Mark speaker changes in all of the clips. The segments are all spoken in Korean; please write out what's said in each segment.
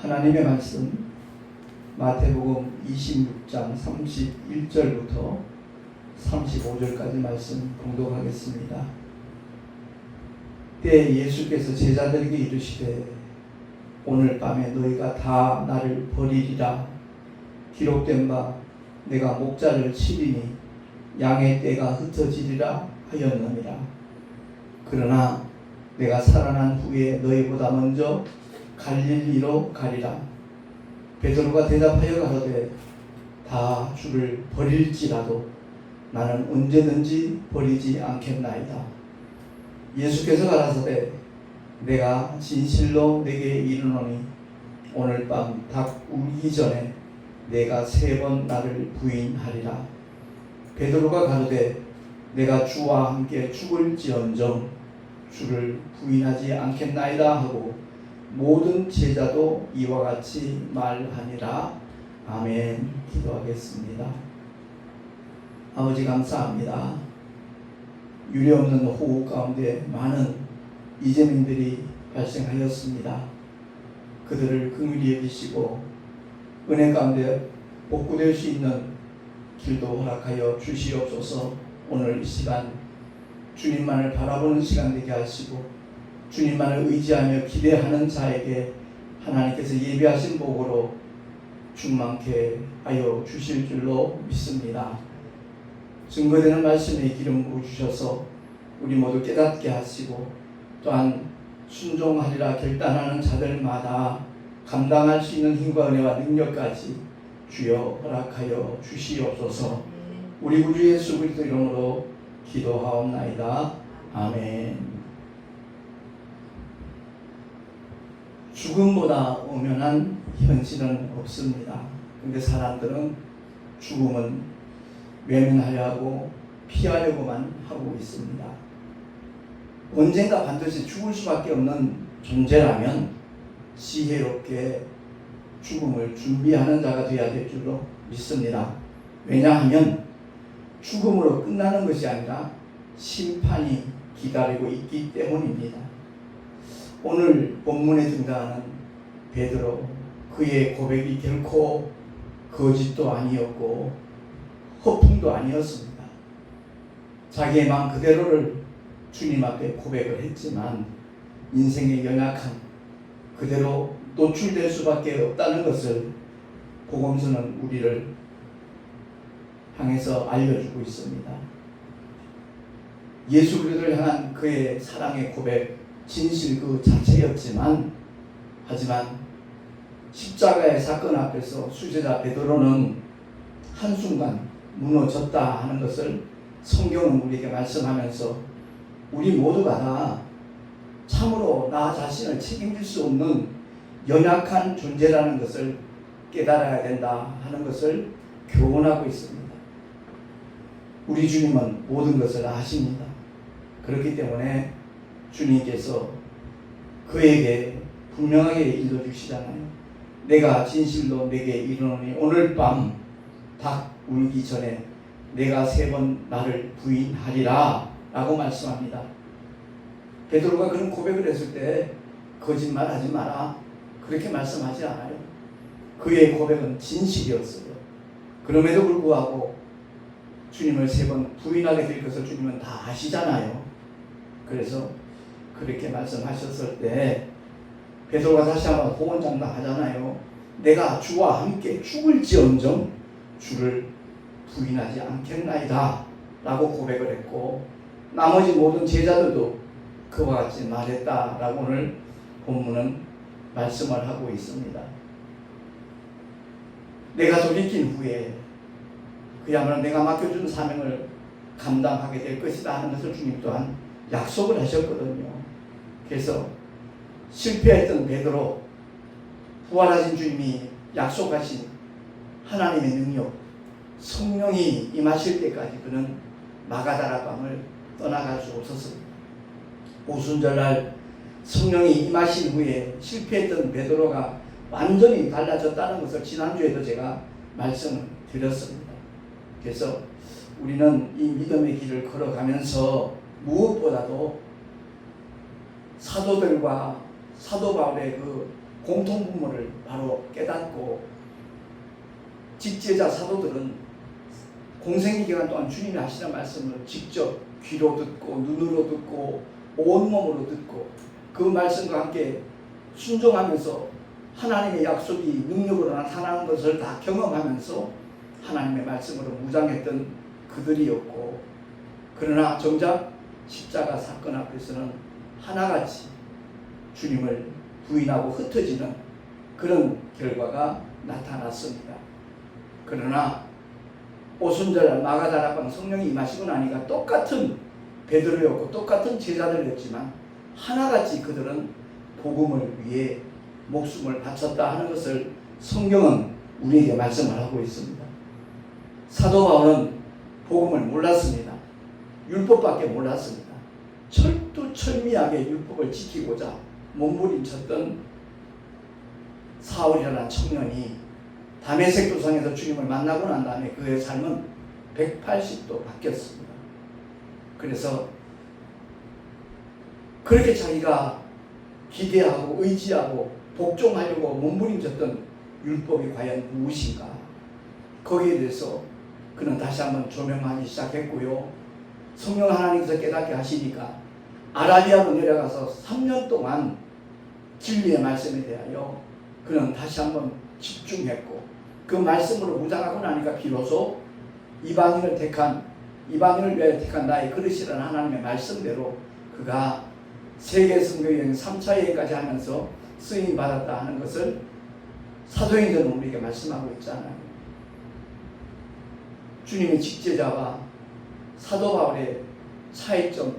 Speaker 1: 하나님의 말씀 마태복음 26장 31절부터 35절까지 말씀 공독하겠습니다. 때에 예수께서 제자들에게 이르시되 오늘 밤에 너희가 다 나를 버리리라. 기록된 바 내가 목자를 치리니 양의 떼가 흩어지리라 하였느니라. 그러나 내가 살아난 후에 너희보다 먼저 갈릴리로 가리라. 베드로가 대답하여 가로되 다 주를 버릴지라도 나는 언제든지 버리지 않겠나이다. 예수께서 가라사대 내가 진실로 내게 이르노니 오늘 밤 닭 울기 전에 내가 3번 나를 부인하리라. 베드로가 가로되 내가 주와 함께 죽을지언정 주를 부인하지 않겠나이다 하고 모든 제자도 이와 같이 말하니라. 아멘. 기도하겠습니다. 아버지 감사합니다. 유례없는 호우 가운데 많은 이재민들이 발생하였습니다. 그들을 긍휼히 여기시고 은혜 가운데 복구될 수 있는 길도 허락하여 주시옵소서. 오늘 이 시간 주님만을 바라보는 시간 되게 하시고 주님만을 의지하며 기대하는 자에게 하나님께서 예비하신 복으로 충만케 하여 주실 줄로 믿습니다. 증거되는 말씀에 기름 부으셔서 우리 모두 깨닫게 하시고 또한 순종하리라 결단하는 자들마다 감당할 수 있는 힘과 은혜와 능력까지 주여 허락하여 주시옵소서. 우리 구주 예수 그리스도 이름으로 기도하옵나이다. 아멘. 죽음보다 엄연한 현실은 없습니다. 근데 사람들은 죽음은 외면하려 하고 피하려고만 하고 있습니다. 언젠가 반드시 죽을 수밖에 없는 존재라면 지혜롭게 죽음을 준비하는 자가 되어야 될 줄로 믿습니다. 왜냐하면 죽음으로 끝나는 것이 아니라 심판이 기다리고 있기 때문입니다. 오늘 본문에 등장하는 베드로, 그의 고백이 결코 거짓도 아니었고 허풍도 아니었습니다. 자기의 마음 그대로를 주님 앞에 고백을 했지만 인생의 연약함 그대로 노출될 수밖에 없다는 것을 복음서는 우리를 향해서 알려주고 있습니다. 예수 그리스도를 향한 그의 사랑의 고백, 진실 그 자체였지만 하지만 십자가의 사건 앞에서 수제자 베드로는 한순간 무너졌다 하는 것을 성경은 우리에게 말씀하면서 우리 모두가 다 참으로 나 자신을 책임질 수 없는 연약한 존재라는 것을 깨달아야 된다 하는 것을 교훈하고 있습니다. 우리 주님은 모든 것을 아십니다. 그렇기 때문에 주님께서 그에게 분명하게 일러주시잖아요. 내가 진실로 내게 이르노니 오늘 밤 닭 울기 전에 내가 3번 나를 부인하리라 라고 말씀합니다. 베드로가 그런 고백을 했을 때 거짓말하지 마라 그렇게 말씀하지 않아요. 그의 고백은 진실이었어요. 그럼에도 불구하고 주님을 3번 부인하게 될 것을 주님은 다 아시잖아요. 그래서 그렇게 말씀하셨을 때 베드로가 다시 한번 호언장담하잖아요. 내가 주와 함께 죽을지언정 주를 부인하지 않겠나이다 라고 고백을 했고 나머지 모든 제자들도 그와 같이 말했다라고 오늘 본문은 말씀을 하고 있습니다. 내가 돌이킨 후에 그야말로 내가 맡겨준 사명을 감당하게 될 것이다 하는 것을 주님 또한 약속을 하셨거든요. 그래서 실패했던 베드로, 부활하신 주님이 약속하신 하나님의 능력, 성령이 임하실 때까지 그는 마가다라 방을 떠나갈 수 없었습니다. 오순절날 성령이 임하신 후에 실패했던 베드로가 완전히 달라졌다는 것을 지난주에도 제가 말씀을 드렸습니다. 그래서 우리는 이 믿음의 길을 걸어가면서 무엇보다도 사도들과 사도 바울의 그 공통분모를 바로 깨닫고 직제자 사도들은 공생의 기간 동안 주님이 하시는 말씀을 직접 귀로 듣고 눈으로 듣고 온몸으로 듣고 그 말씀과 함께 순종하면서 하나님의 약속이 능력으로 나타나는 것을 다 경험하면서 하나님의 말씀으로 무장했던 그들이었고, 그러나 정작 십자가 사건 앞에서는 하나같이 주님을 부인하고 흩어지는 그런 결과가 나타났습니다. 그러나 오순절 마가다락방 성령이 임하시고 나니까 똑같은 베드로였고 똑같은 제자들이었지만 하나같이 그들은 복음을 위해 목숨을 바쳤다 하는 것을 성경은 우리에게 말씀을 하고 있습니다. 사도 바울은 복음을 몰랐습니다. 율법밖에 몰랐습니다. 철두철미하게 율법을 지키고자 몸부림쳤던 사울이라는 청년이 다메섹 도상에서 주님을 만나고 난 다음에 그의 삶은 180도 바뀌었습니다. 그래서 그렇게 자기가 기대하고 의지하고 복종하려고 몸부림쳤던 율법이 과연 무엇인가, 거기에 대해서 그는 다시 한번 조명하기 시작했고요. 성령 하나님께서 깨닫게 하시니까 아라비아로 내려가서 3년 동안 진리의 말씀에 대하여 그는 다시 한번 집중했고, 그 말씀으로 무장하고 나니까 비로소 이방인을 위하여 택한 나의 그릇이라는 하나님의 말씀대로 그가 세계 선교여행 3차 여행까지 하면서 쓰임 받았다 하는 것을 사도행전은 우리에게 말씀하고 있잖아요. 주님의 직제자와 사도 바울의 차이점,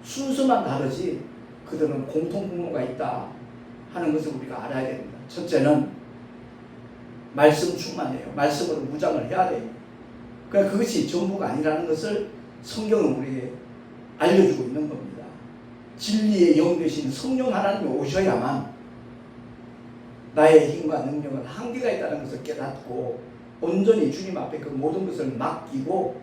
Speaker 1: 순서만 다르지 그들은 공통분모가 있다 하는 것을 우리가 알아야 됩니다. 첫째는 말씀 충만이에요. 말씀으로 무장을 해야 돼요. 그러니까 그것이 전부가 아니라는 것을 성경은 우리에게 알려주고 있는 겁니다. 진리의 영 되신 성령 하나님이 오셔야만 나의 힘과 능력은 한계가 있다는 것을 깨닫고 온전히 주님 앞에 그 모든 것을 맡기고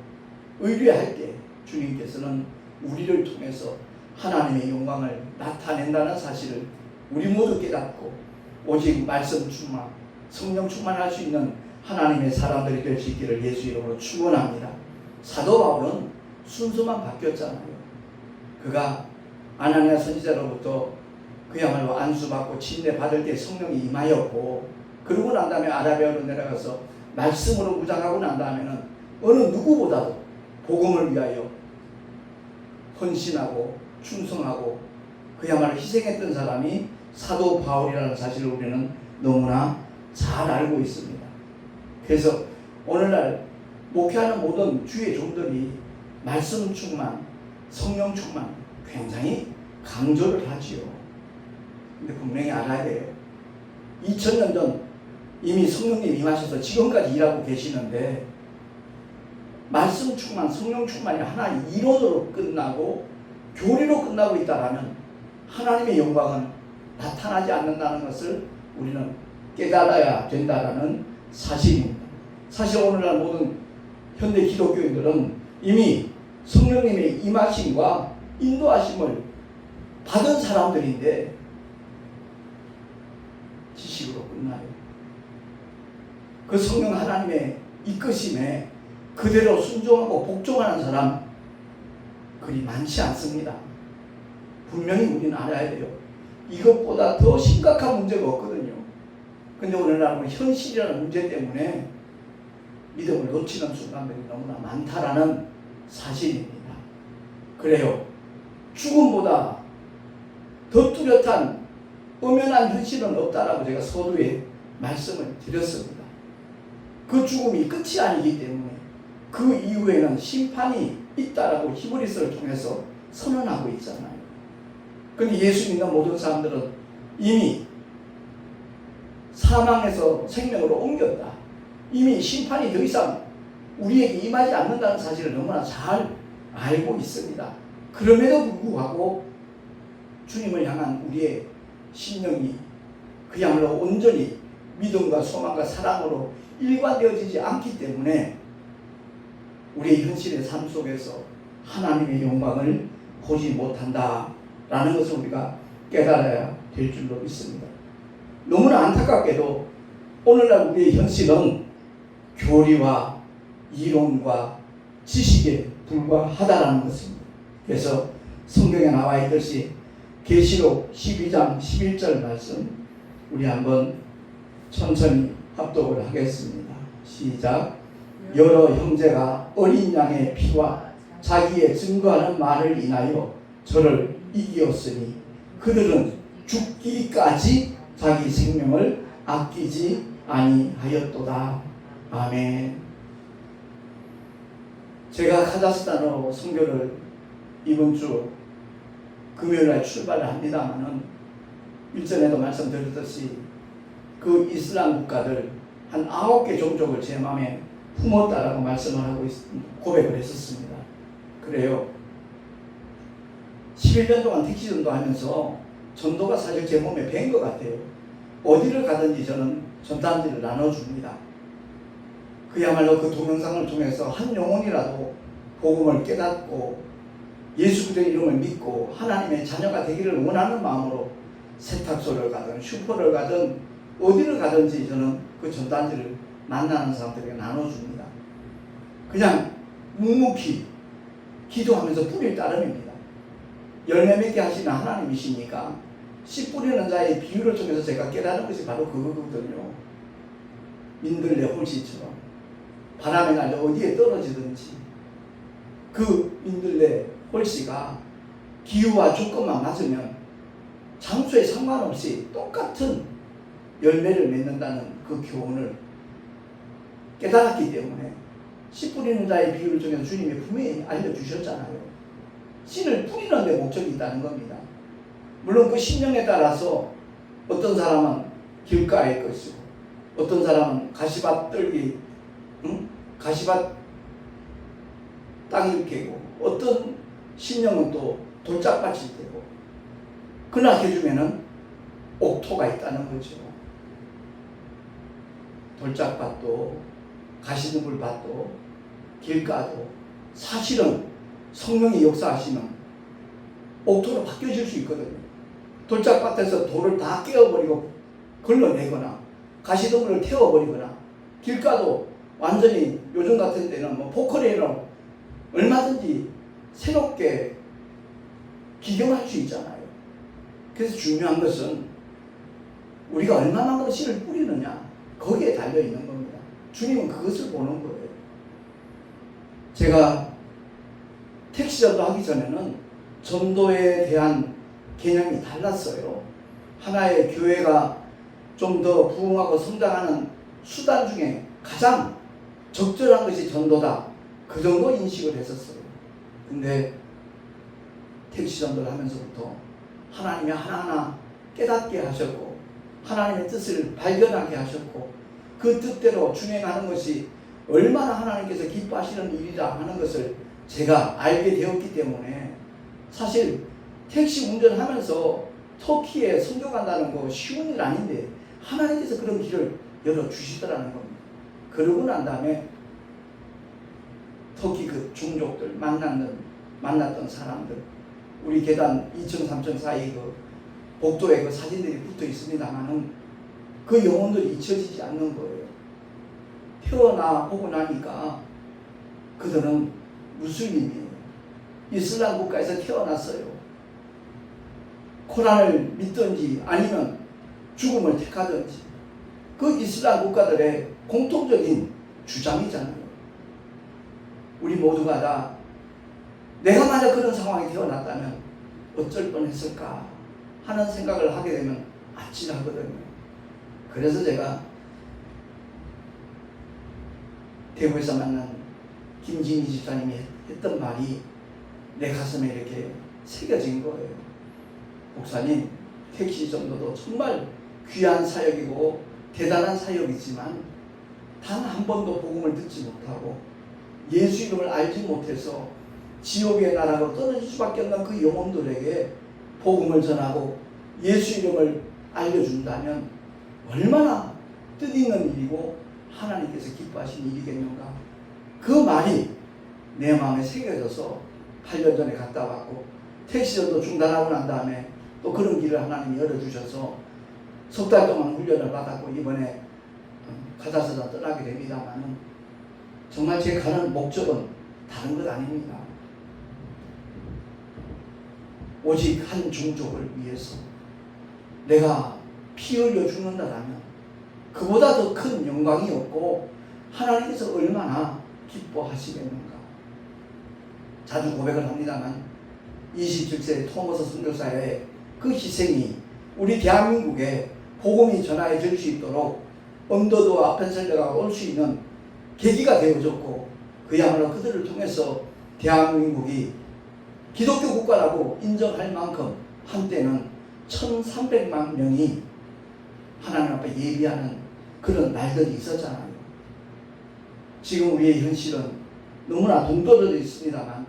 Speaker 1: 의뢰할 때 주님께서는 우리를 통해서 하나님의 영광을 나타낸다는 사실을 우리 모두 깨닫고 오직 말씀 충만, 성령 충만할 수 있는 하나님의 사람들이 될 수 있기를 예수 이름으로 축원합니다. 사도 바울은 순서만 바뀌었잖아요. 그가 아나니아 선지자로부터 그야말로 안수받고 침례받을 때 성령이 임하였고, 그러고 난 다음에 아라비아로 내려가서 말씀으로 무장하고 난 다음에는 어느 누구보다도 복음을 위하여 헌신하고 충성하고 그야말로 희생했던 사람이 사도 바울이라는 사실을 우리는 너무나 잘 알고 있습니다. 그래서 오늘날 목회하는 모든 주의 종들이 말씀 충만, 성령 충만 굉장히 강조를 하지요. 근데 분명히 알아야 돼요. 2000년 전 이미 성령님 임하셔서 지금까지 일하고 계시는데 말씀 충만, 성령 충만이 하나 이론으로 끝나고 교리로 끝나고 있다라면 하나님의 영광은 나타나지 않는다는 것을 우리는 깨달아야 된다라는 사실입니다. 사실 오늘날 모든 현대 기독교인들은 이미 성령님의 임하심과 인도하심을 받은 사람들인데 지식으로 끝나요. 그 성령 하나님의 이끄심에 그대로 순종하고 복종하는 사람 그리 많지 않습니다. 분명히 우리는 알아야 돼요. 이것보다 더 심각한 문제가 없거든요. 근데 오늘날 현실이라는 문제 때문에 믿음을 놓치는 순간들이 너무나 많다라는 사실입니다. 그래요. 죽음보다 더 뚜렷한 엄연한 현실은 없다라고 제가 서두에 말씀을 드렸습니다. 그 죽음이 끝이 아니기 때문에 그 이후에는 심판이 있다라고 히브리서를 통해서 선언하고 있잖아요. 그런데 예수 믿는 모든 사람들은 이미 사망에서 생명으로 옮겼다. 이미 심판이 더 이상 우리에게 임하지 않는다는 사실을 너무나 잘 알고 있습니다. 그럼에도 불구하고 주님을 향한 우리의 심령이 그야말로 온전히 믿음과 소망과 사랑으로 일관되어지지 않기 때문에 우리의 현실의 삶 속에서 하나님의 영광을 보지 못한다라는 것을 우리가 깨달아야 될 줄로 믿습니다. 너무나 안타깝게도 오늘날 우리의 현실은 교리와 이론과 지식에 불과하다라는 것입니다. 그래서 성경에 나와 있듯이 계시록 12장 11절 말씀 우리 한번 천천히 합독을 하겠습니다. 시작. 여러 형제가 어린 양의 피와 자기의 증거하는 말을 인하여 저를 이기었으니 그들은 죽기까지 자기 생명을 아끼지 아니하였도다. 아멘. 제가 카자흐스탄으로 선교를 이번 주 금요일날 출발을 합니다만은 일전에도 말씀드렸듯이 그 이슬람 국가들 한 9개 종족을 제 마음에 품었다라고 말씀을 하고 고백을 했었습니다. 그래요. 11년 동안 택시 전도하면서 전도가 사실 제 몸에 밴 것 같아요. 어디를 가든지 저는 전단지를 나눠줍니다. 그야말로 그 동영상을 통해서 한 영혼이라도 복음을 깨닫고 예수 그리스도의 이름을 믿고 하나님의 자녀가 되기를 원하는 마음으로 세탁소를 가든 슈퍼를 가든 어디를 가든지 저는 그 전단지를 만나는 사람들에게 나눠줍니다. 그냥 묵묵히 기도하면서 뿌릴 따름입니다. 열매 맺게 하시는 하나님이시니까 씨 뿌리는 자의 비유를 통해서 제가 깨달은 것이 바로 그거거든요. 민들레 홀씨처럼 바람에 날려 어디에 떨어지든지 그 민들레 홀씨가 기후와 조건만 맞으면 장소에 상관없이 똑같은 열매를 맺는다는 그 교훈을 깨달았기 때문에 씨 뿌리는 자의 비유를 통해서 주님이 분명히 알려주셨잖아요. 씨를 뿌리는 데 목적이 있다는 겁니다. 물론 그 신령에 따라서 어떤 사람은 길가일 것이고 어떤 사람은 가시밭 뜰기 가시밭 땅일 게고 어떤 신령은 또 돌짝밭일 때고 근학해주면은 옥토가 있다는 거죠. 돌짝밭도 가시드물밭도 길가도 사실은 성령이 역사하시면 옥토로 바뀌어질 수 있거든요. 돌짝밭에서 돌을 다 깨어버리고 걸러내거나 가시드물을 태워버리거나 길가도 완전히 요즘 같은 때는 뭐 포크레인으로 얼마든지 새롭게 기경할 수 있잖아요. 그래서 중요한 것은 우리가 얼마만큼 씨를 뿌리느냐 거기에 달려있는 겁니다. 주님은 그것을 보는 거예요. 제가 택시 전도하기 전에는 전도에 대한 개념이 달랐어요. 하나의 교회가 좀 더 부흥하고 성장하는 수단 중에 가장 적절한 것이 전도다. 그 정도 인식을 했었어요. 근데 택시 전도를 하면서부터 하나님이 하나하나 깨닫게 하셨고 하나님의 뜻을 발견하게 하셨고 그 뜻대로 준행하는 것이 얼마나 하나님께서 기뻐하시는 일이라 하는 것을 제가 알게 되었기 때문에 사실 택시 운전하면서 터키에 선교 간다는 거 쉬운 일 아닌데 하나님께서 그런 길을 열어주시더라는 겁니다. 그러고 난 다음에 터키 그 종족들 만났던 사람들 우리 계단 2층 3층 사이 그 복도에 그 사진들이 붙어 있습니다만은 그 영혼들이 잊혀지지 않는 거예요. 태어나 보고 나니까 그들은 무슬림이에요. 이슬람 국가에서 태어났어요. 코란을 믿든지 아니면 죽음을 택하든지 그 이슬람 국가들의 공통적인 주장이잖아요. 우리 모두가 다 내가 만약 그런 상황에 태어났다면 어쩔 뻔했을까 하는 생각을 하게 되면 아찔하거든요. 그래서 제가 대구에서 만난 김진희 집사님이 했던 말이 내 가슴에 이렇게 새겨진 거예요. 목사님, 택시 전도도 정말 귀한 사역이고 대단한 사역이지만 단 한 번도 복음을 듣지 못하고 예수 이름을 알지 못해서 지옥의 나라로 떨어질 수밖에 없는 그 영혼들에게 복음을 전하고 예수 이름을 알려준다면 얼마나 뜻있는 일이고 하나님께서 기뻐하신 일이겠는가. 그 말이 내 마음에 새겨져서 8년 전에 갔다 왔고 택시전도 중단하고 난 다음에 또 그런 길을 하나님이 열어주셔서 석 달 동안 훈련을 받았고 이번에 가자서자 떠나게 됩니다만은 정말 제 가는 목적은 다른 것 아닙니다. 오직 한 종족을 위해서 내가 피 흘려 죽는다라면 그보다 더 큰 영광이 없고 하나님께서 얼마나 기뻐하시겠는가. 자주 고백을 합니다만 27세 토머스 선교사의 그 희생이 우리 대한민국에 복음이 전하여질 수 있도록 언더도 아펜셀러가 올 수 있는 계기가 되어졌고 그야말로 그들을 통해서 대한민국이 기독교 국가라고 인정할 만큼 한때는 1300만 명이 하나님 앞에 예비하는 그런 날들이 있었잖아요. 지금 우리의 현실은 너무나 동떨어져 있습니다만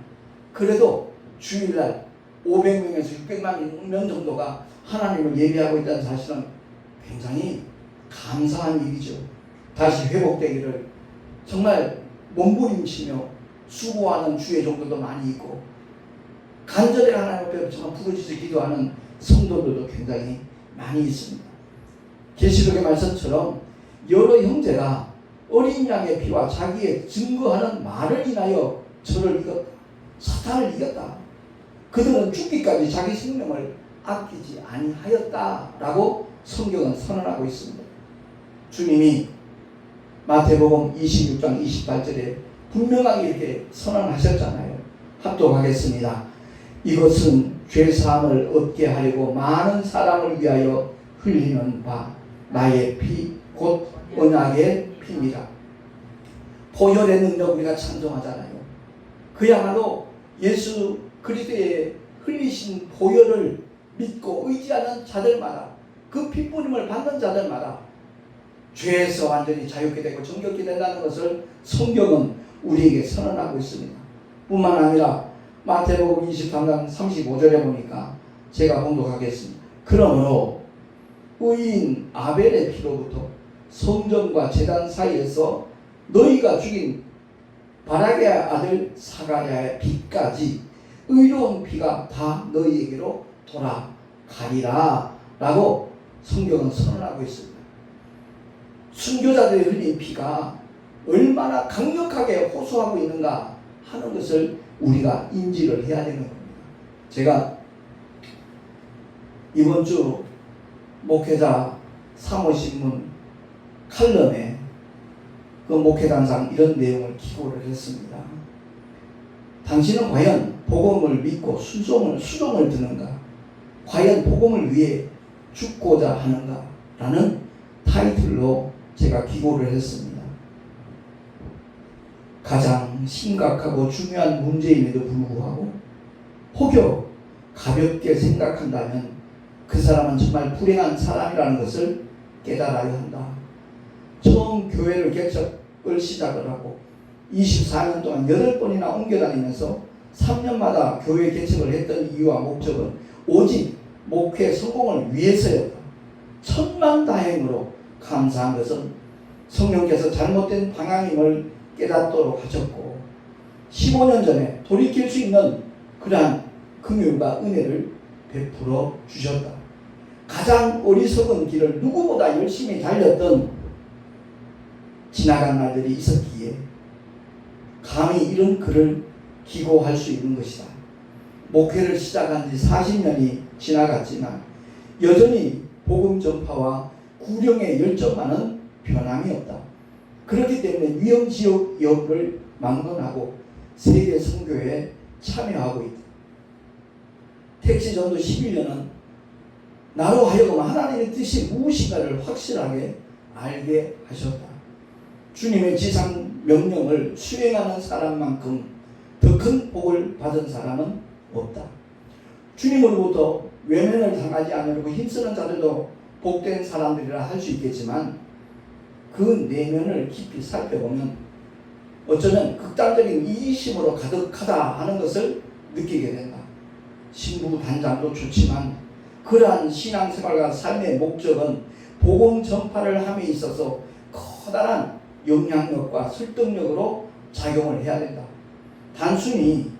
Speaker 1: 그래도 주일날 500명에서 600만 명 정도가 하나님을 예배하고 있다는 사실은 굉장히 감사한 일이죠. 다시 회복되기를 정말 몸부림치며 수고하는 주의 종들도 많이 있고 간절히 하나님 앞에 정말 부르짖어 기도하는 성도들도 굉장히 많이 있습니다. 계시록의 말씀처럼 여러 형제가 어린 양의 피와 자기의 증거하는 말을 인하여 저를 이겼다. 사탄을 이겼다. 그들은 죽기까지 자기 생명을 아끼지 아니하였다라고 성경은 선언하고 있습니다. 주님이 마태복음 26장 28절에 분명하게 이렇게 선언하셨잖아요. 합독하겠습니다. 이것은 죄사함을 얻게 하려고 많은 사람을 위하여 흘리는 바 나의 피 곧 언약의 피입니다. 보혈의 능력 우리가 찬송하잖아요. 그야말로 예수 그리스도의 흘리신 보혈을 믿고 의지하는 자들마다 그 핏부림을 받는 자들마다 죄에서 완전히 자유케 되고 정결케 된다는 것을 성경은 우리에게 선언하고 있습니다. 뿐만 아니라 마태복음 23장 35절에 보니까 제가 봉독하겠습니다. 그러므로 의인 아벨의 피로부터 성전과 제단 사이에서 너희가 죽인 바라게의 아들 사가랴의 피까지 의로운 피가 다 너희에게로 돌아가리라 라고 성경은 선언하고 있습니다. 순교자들이 흘린 피가 얼마나 강력하게 호소하고 있는가 하는 것을 우리가 인지를 해야 되는 겁니다. 제가 이번 주 목회자 사모신문 칼럼에 그 목회단상 이런 내용을 기고를 했습니다. 당신은 과연 복음을 믿고 수종을 드는가? 과연 복음을 위해 죽고자 하는가? 라는 타이틀로 제가 기고를 했습니다. 가장 심각하고 중요한 문제임에도 불구하고 혹여 가볍게 생각한다면 그 사람은 정말 불행한 사람이라는 것을 깨달아야 한다. 처음 교회를 개척을 시작을 하고 24년 동안 8번이나 옮겨다니면서 3년마다 교회 개척을 했던 이유와 목적은 오직 목회 성공을 위해서였다. 천만다행으로 감사한 것은 성령께서 잘못된 방향임을 깨닫도록 하셨고 15년 전에 돌이킬 수 있는 그러한 긍휼과 은혜를 베풀어 주셨다. 가장 어리석은 길을 누구보다 열심히 달렸던 지나간 날들이 있었기에 감히 이런 글을 기고할 수 있는 것이다. 목회를 시작한 지 40년이 지나갔지만 여전히 복음 전파와 구령의 열정만은 변함이 없다. 그렇기 때문에 위험지역 역을 막론하고 세계 선교에 참여하고 있다. 택시전도 11년은 나로 하여금 하나님의 뜻이 무엇인가를 확실하게 알게 하셨다. 주님의 지상 명령을 수행하는 사람만큼 더 큰 복을 받은 사람은 없다. 주님으로부터 외면을 당하지 않으려고 힘쓰는 자들도 복된 사람들이라 할 수 있겠지만 그 내면을 깊이 살펴보면 어쩌면 극단적인 이기심으로 가득하다 하는 것을 느끼게 된다. 신부 단장도 좋지만 그러한 신앙생활과 삶의 목적은 복음 전파를 함에 있어서 커다란 영향력과 설득력으로 작용을 해야 된다. 단순히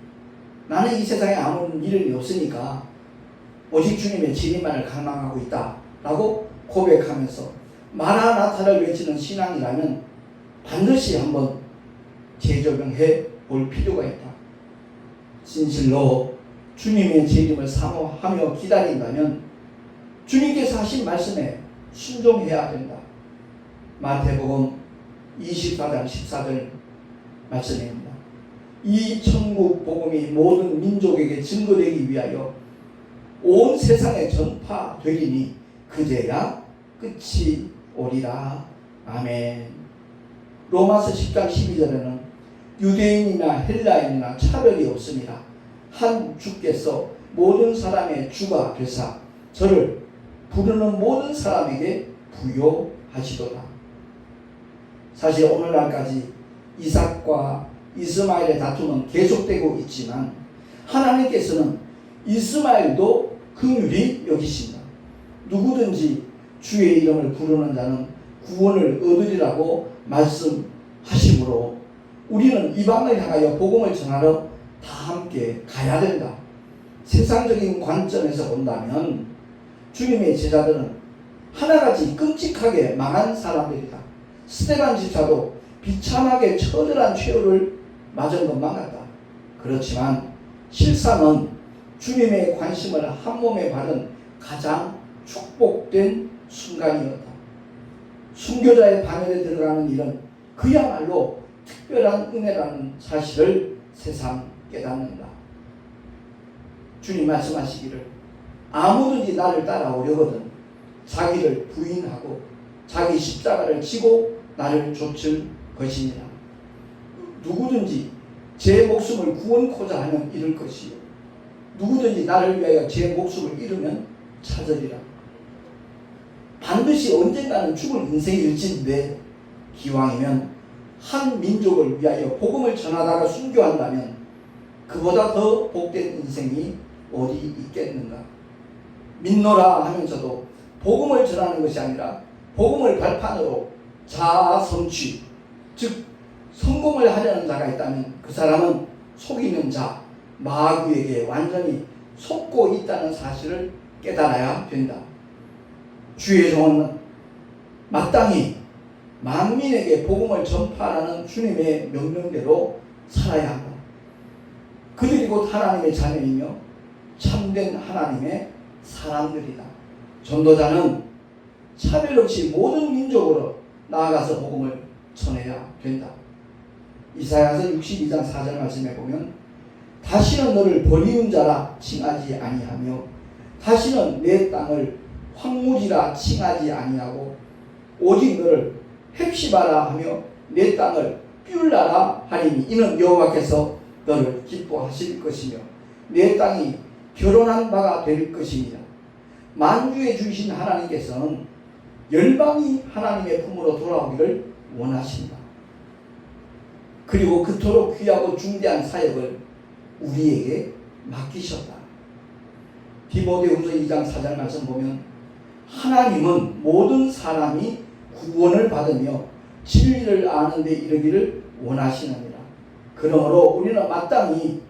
Speaker 1: 나는 이 세상에 아무 일이 없으니까 오직 주님의 진리만을 갈망하고 있다 라고 고백하면서 마라나타를 외치는 신앙이라면 반드시 한번 재조명해 볼 필요가 있다. 진실로 주님의 재림을 사모하며 기다린다면 주님께서 하신 말씀에 순종해야 된다. 마태복음 24장 14절 말씀입니다. 이 천국 복음이 모든 민족에게 증거되기 위하여 온 세상에 전파되리니 그제야 끝이 오리라. 아멘. 로마서 10장 12절에는 유대인이나 헬라인이나 차별이 없습니다. 한 주께서 모든 사람의 주가 되사 저를 부르는 모든 사람에게 부요하시도다. 사실 오늘날까지 이삭과 이스마엘의 다툼은 계속되고 있지만 하나님께서는 이스마엘도 긍휼히 여기신다. 누구든지 주의 이름을 부르는 자는 구원을 얻으리라고 말씀하시므로 우리는 이방을 향하여 복음을 전하러 다 함께 가야 된다. 세상적인 관점에서 본다면 주님의 제자들은 하나같이 끔찍하게 망한 사람들이다. 스데반 집사도 비참하게 처절한 최후를 맞은 것만 같다. 그렇지만 실상은 주님의 관심을 한몸에 받은 가장 축복된 순간이었다. 순교자의 반열에 들어가는 일은 그야말로 특별한 은혜라는 사실을 세상 깨닫는다. 주님 말씀하시기를 아무든지 나를 따라오려거든 자기를 부인하고 자기 십자가를 지고 나를 좇을 것이니라. 누구든지 제 목숨을 구원코자 하면 잃을 것이요 누구든지 나를 위하여 제 목숨을 잃으면 찾으리라. 반드시 언젠가는 죽을 인생일진데 기왕이면 한 민족을 위하여 복음을 전하다가 순교한다면 그보다 더 복된 인생이 어디 있겠는가. 믿노라 하면서도 복음을 전하는 것이 아니라 복음을 발판으로 자아 성취, 즉 성공을 하려는 자가 있다면 그 사람은 속이는 자, 마귀에게 완전히 속고 있다는 사실을 깨달아야 된다. 주의 종은 마땅히 만민에게 복음을 전파하라는 주님의 명령대로 살아야 한다. 그들이 곧 하나님의 자녀이며 참된 하나님의 사람들이다. 전도자는 차별 없이 모든 민족으로 나아가서 복음을 전해야 된다. 이사야서 62장 4절 말씀에 보면 다시는 너를 버리운 자라 칭하지 아니하며 다시는 내 땅을 황무지라 칭하지 아니하고 오직 너를 헵시바라 하며 내 땅을 뷸라라 하리니 이는 여호와께서 너를 기뻐하실 것이며 내 땅이 결혼한 바가 될 것입니다. 만주의 주이신 하나님께서는 열방이 하나님의 품으로 돌아오기를 원하신다. 그리고 그토록 귀하고 중대한 사역을 우리에게 맡기셨다. 디모데후서 2장 4절 말씀 보면 하나님은 모든 사람이 구원을 받으며 진리를 아는 데 이르기를 원하시느니라. 그러므로 우리는 마땅히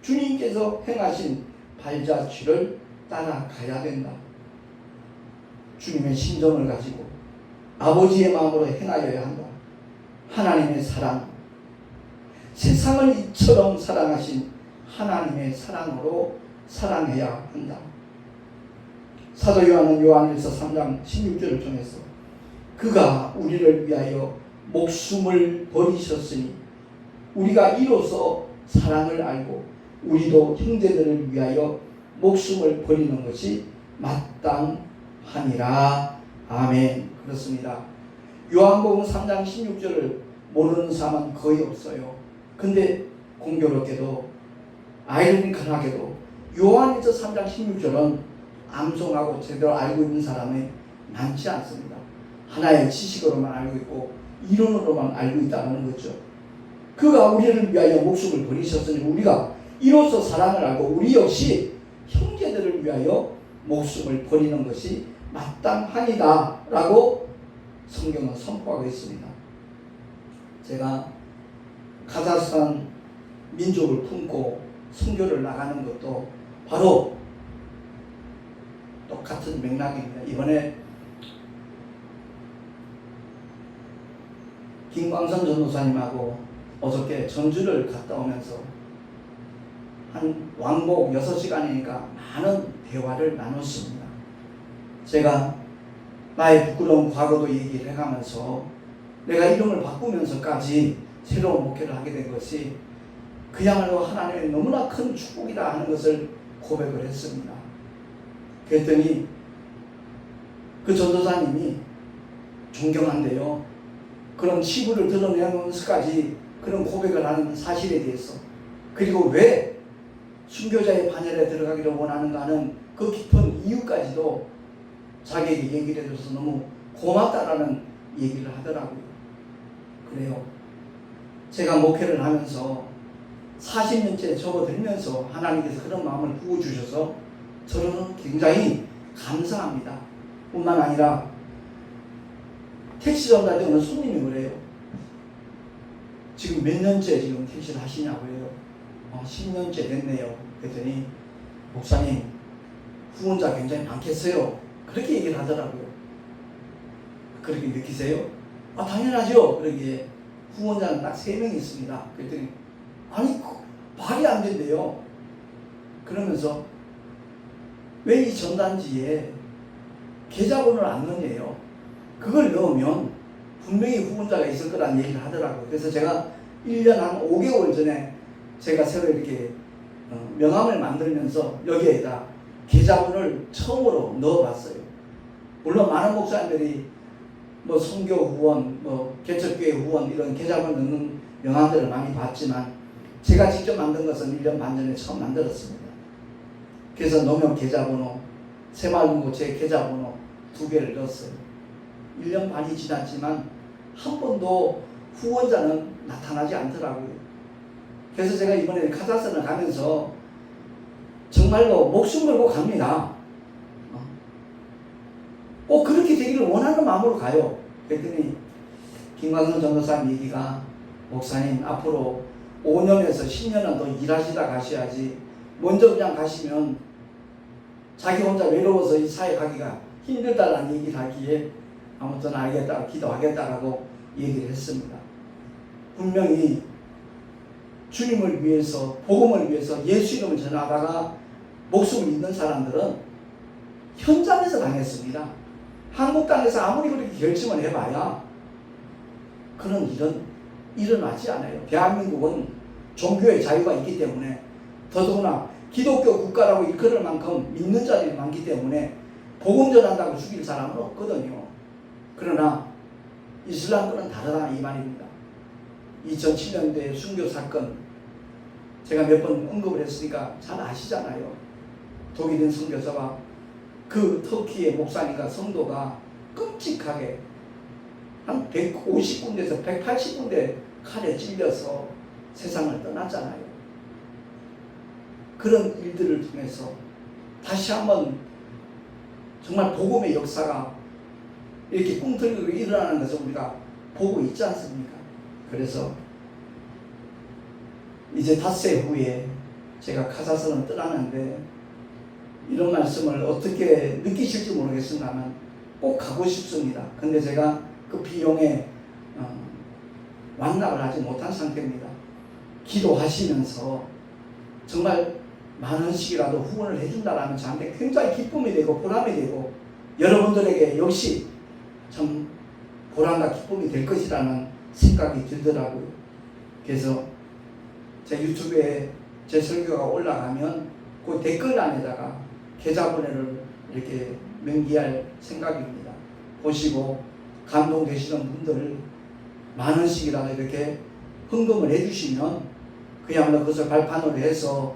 Speaker 1: 주님께서 행하신 발자취를 따라가야 된다. 주님의 심정을 가지고 아버지의 마음으로 행하여야 한다. 하나님의 사랑, 세상을 이처럼 사랑하신 하나님의 사랑으로 사랑해야 한다. 사도 요한은 요한일서 3장 16절을 통해서 그가 우리를 위하여 목숨을 버리셨으니 우리가 이로써 사랑을 알고 우리도 형제들을 위하여 목숨을 버리는 것이 마땅하니라. 아멘. 그렇습니다. 요한복음 3장 16절을 모르는 사람은 거의 없어요. 근데 공교롭게도 아이러니컬하게도 요한일서 3장 16절은 암송하고 제대로 알고 있는 사람이 많지 않습니다. 하나의 지식으로만 알고 있고 이론으로만 알고 있다는 거죠. 그가 우리를 위하여 목숨을 버리셨으니 우리가 이로써 사랑을 알고 우리 역시 형제들을 위하여 목숨을 버리는 것이 마땅하니다 라고 성경은 선포하고 있습니다. 제가 카자흐스탄 민족을 품고 선교를 나가는 것도 바로 똑같은 맥락입니다. 이번에 김광선 전도사님하고 어저께 전주를 갔다 오면서 한 왕복 6시간이니까 많은 대화를 나눴습니다. 제가 나의 부끄러운 과거도 얘기를 해가면서 내가 이름을 바꾸면서까지 새로운 목회를 하게 된 것이 그야말로 하나님의 너무나 큰 축복이다 하는 것을 고백을 했습니다. 그랬더니 그 전도사님이 존경한데요, 그런 치부를 드러내면서까지 그런 고백을 하는 사실에 대해서, 그리고 왜 순교자의 반열에 들어가기를 원하는가 하는 그 깊은 이유까지도 자기에게 얘기를 해줘서 너무 고맙다라는 얘기를 하더라고요. 그래요. 제가 목회를 하면서 40년째 접어들면서 하나님께서 그런 마음을 부어주셔서 저는 굉장히 감사합니다. 뿐만 아니라 택시 전달대 어느 손님이 그래요. 지금 몇 년째 지금 택시를 하시냐고 해요. 10년째 됐네요. 그랬더니 목사님 후원자 굉장히 많겠어요. 그렇게 얘기를 하더라고요. 그렇게 느끼세요? 당연하죠. 그러기에 후원자는 딱 3명이 있습니다. 그랬더니 아니 말이 안 된대요. 그러면서 왜 이 전단지에 계좌번호를 안 넣냐요? 그걸 넣으면 분명히 후원자가 있을 거란 얘기를 하더라고요. 그래서 제가 1년 한 5개월 전에 제가 새로 이렇게 명함을 만들면서 여기에다 계좌번호를 처음으로 넣어봤어요. 물론 많은 목사님들이 뭐 선교 후원, 뭐 개척교회 후원 이런 계좌번호 넣는 명함들을 많이 봤지만 제가 직접 만든 것은 1년 반 전에 처음 만들었습니다. 그래서 농협 계좌번호, 새마을금고 제 계좌번호 2개를 넣었어요. 1년 반이 지났지만 한 번도 후원자는 나타나지 않더라고요. 그래서 제가 이번에 카자흐스탄을 가면서 정말로 목숨 걸고 갑니다. 꼭 그렇게 되기를 원하는 마음으로 가요. 그랬더니 김광선 전도사님 얘기가, 목사님 앞으로 5년에서 10년은 더 일하시다 가셔야지 먼저 그냥 가시면 자기 혼자 외로워서 이 사회 가기가 힘들다라는 얘기를 하기에 아무튼 알겠다, 기도하겠다라고 얘기를 했습니다. 분명히 주님을 위해서, 복음을 위해서 예수 이름을 전하다가 목숨을 잃는 사람들은 현장에서 당했습니다. 한국 땅에서 아무리 그렇게 결심을 해봐야 그런 일은 일어나지 않아요. 대한민국은 종교의 자유가 있기 때문에, 더더구나 기독교 국가라고 일컬을 만큼 믿는 자들이 많기 때문에 복음 전한다고 죽일 사람은 없거든요. 그러나 이슬람권은 다르다 이 말입니다. 2007년도에 순교 사건 제가 몇 번 언급을 했으니까 잘 아시잖아요. 독일인 선교사와 그 터키의 목사님과 성도가 끔찍하게 한 150군데에서 180군데 칼에 찔려서 세상을 떠났잖아요. 그런 일들을 통해서 다시 한번 정말 복음의 역사가 이렇게 꿈틀리고 일어나는 것을 우리가 보고 있지 않습니까? 그래서 이제 닷새 후에 제가 카자흐스탄을 떠나는데 이런 말씀을 어떻게 느끼실지 모르겠습니다만 꼭 가고 싶습니다. 근데 제가 그 비용에 완납을 하지 못한 상태입니다. 기도하시면서 정말 만 원씩이라도 후원을 해준다라면 저한테 굉장히 기쁨이 되고 보람이 되고 여러분들에게 역시 참 보람과 기쁨이 될 것이라는 생각이 들더라고요. 그래서 제 유튜브에 제 설교가 올라가면 그 댓글란에다가 계좌번호를 이렇게 명기할 생각입니다. 보시고 감동되시는 분들 만 원씩이라도 이렇게 헌금을 해주시면 그야말로 그것을 발판으로 해서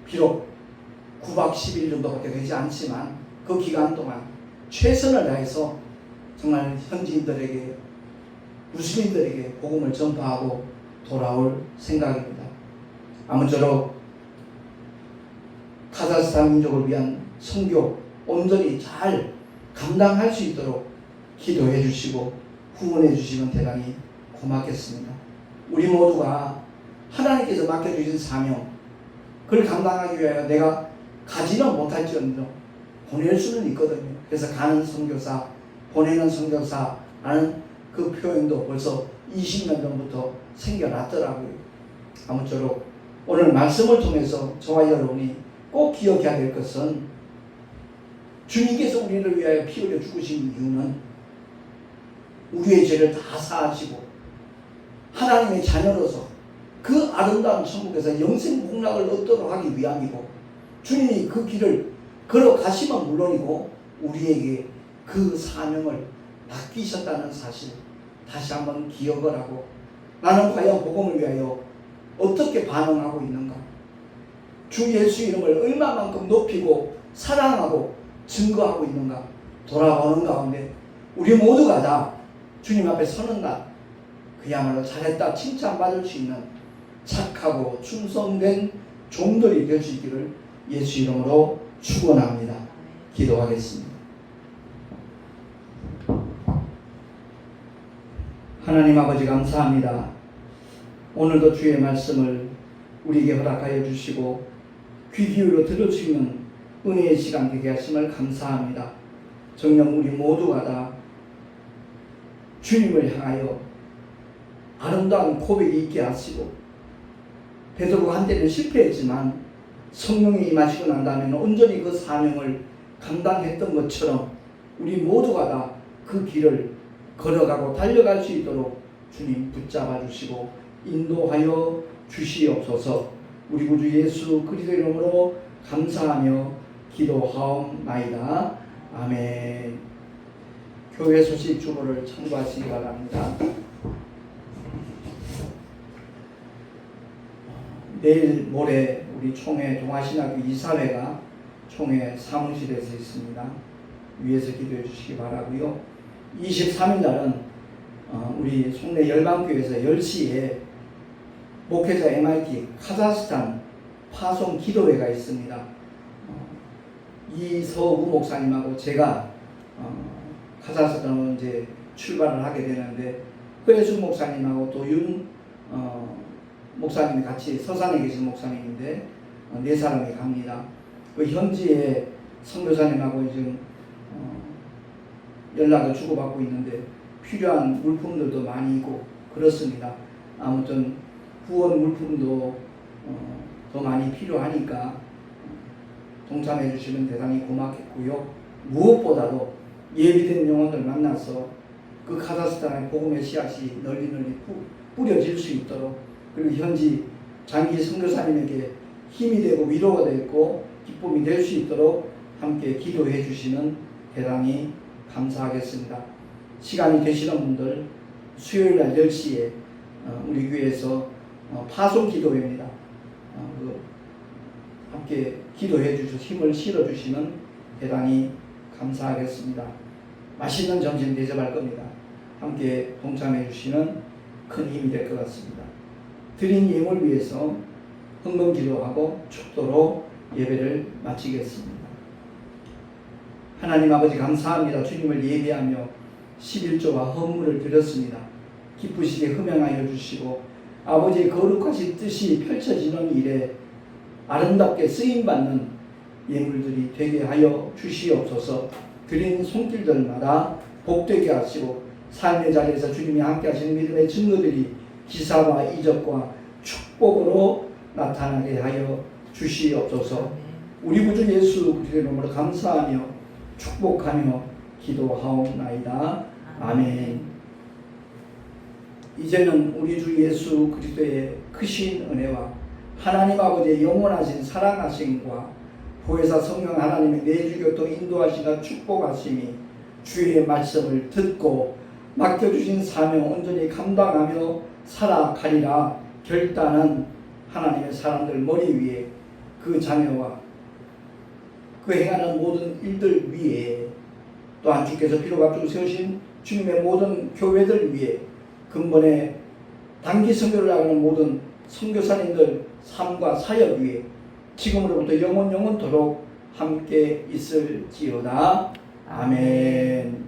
Speaker 1: 비록 9박 10일 정도밖에 되지 않지만 그 기간 동안 최선을 다해서 정말 현지인들에게, 무슬림들에게 복음을 전파하고 돌아올 생각입니다. 아무쪼록 카자흐스탄 민족을 위한 선교 온전히 잘 감당할 수 있도록 기도해 주시고 후원해 주시면 대단히 고맙겠습니다. 우리 모두가 하나님께서 맡겨주신 사명, 그걸 감당하기 위하여 내가 가지는 못할지언정 보낼 수는 있거든요. 그래서 가는 선교사, 보내는 선교사라는 그 표현도 벌써 20년 전부터 생겨났더라고요. 아무쪼록 오늘 말씀을 통해서 저와 여러분이 꼭 기억해야 될 것은 주님께서 우리를 위하여 피 흘려 죽으신 이유는 우리의 죄를 다 사하시고 하나님의 자녀로서 그 아름다운 천국에서 영생 복락을 얻도록 하기 위함이고, 주님이 그 길을 걸어가시면 물론이고 우리에게 그 사명을 맡기셨다는 사실 다시 한번 기억을 하고, 나는 과연 복음을 위하여 어떻게 반응하고 있는가, 주 예수 이름을 얼마만큼 높이고 사랑하고 증거하고 있는가 돌아보는 가운데 우리 모두가 다 주님 앞에 서는 날 그야말로 잘했다 칭찬받을 수 있는 착하고 충성된 종들이 될 수 있기를 예수 이름으로 축원합니다. 기도하겠습니다. 하나님 아버지 감사합니다. 오늘도 주의 말씀을 우리에게 허락하여 주시고 귀 기울여 들을 수 있는 은혜의 시간 되게 하심을 감사합니다. 정녕 우리 모두가 다 주님을 향하여 아름다운 고백이 있게 하시고, 베드로가 한때는 실패했지만 성령이 임하시고 난 다음에는 온전히 그 사명을 감당했던 것처럼 우리 모두가 다 그 길을 걸어가고 달려갈 수 있도록 주님 붙잡아 주시고 인도하여 주시옵소서. 우리 구주 예수 그리스도 이름으로 감사하며 기도하옵나이다. 아멘. 교회 소식 주보를 참고하시기 바랍니다. 내일 모레 우리 총회 동아신학교 이사회가 총회 사무실에서 있습니다. 위에서 기도해 주시기 바라고요. 23일 날은 우리 송내 열방교회에서 10시에 목회자 MIT 카자흐스탄 파송 기도회가 있습니다. 이서구 목사님하고 제가 카자흐스탄으로 이제 출발을 하게 되는데, 허예수 목사님하고 또 윤 목사님이 같이 서산에 계신 목사님인데 네 사람이 갑니다. 그 현지에 선교사님하고 지금 연락을 주고받고 있는데 필요한 물품들도 많이 있고 그렇습니다. 아무튼 후원 물품도 더 많이 필요하니까 동참해 주시면 대단히 고맙겠고요. 무엇보다도 예비된 영혼들 만나서 그 카자흐스탄의 복음의 씨앗이 널리 뿌려질 수 있도록, 그리고 현지 장기 선교사님에게 힘이 되고 위로가 되고 기쁨이 될 수 있도록 함께 기도해 주시면 대단히 감사하겠습니다. 시간이 되시는 분들 수요일날 10시에 우리 교회에서 파송 기도회입니다. 함께 기도해 주셔서 힘을 실어 주시면 대단히 감사하겠습니다. 맛있는 점심 대접할 겁니다. 함께 동참해 주시면 큰 힘이 될 것 같습니다. 드린 예물 위해서 헌금 기도하고 축도로 예배를 마치겠습니다. 하나님 아버지 감사합니다. 주님을 예배하며 11조와 헌물을 드렸습니다. 기쁘시게 흠양하여 주시고 아버지의 거룩하신 뜻이 펼쳐지는 일에 아름답게 쓰임받는 예물들이 되게 하여 주시옵소서. 드린 손길들마다 복되게 하시고 삶의 자리에서 주님이 함께 하시는 믿음의 증거들이 기사와 이적과 축복으로 나타나게 하여 주시옵소서. 우리 구주 예수 그리스도의 이름으로 감사하며 축복하며 기도하옵나이다. 아멘. 이제는 우리 주 예수 그리스도의 크신 은혜와 하나님 아버지의 영원하신 사랑하심과 보혜사 성령 하나님의 내주교통 인도하시나 축복하심이 주의 말씀을 듣고 맡겨주신 사명 온전히 감당하며 살아가리라 결단한 하나님의 사람들 머리 위에 그 자녀와 그 행하는 모든 일들 위에, 또한 주께서 피로 값주고 세우신 주님의 모든 교회들 위에, 근본에 단기 선교를 나가는 모든 선교사님들 삶과 사역 위에 지금으로부터 영원토록 함께 있을지어다. 아멘.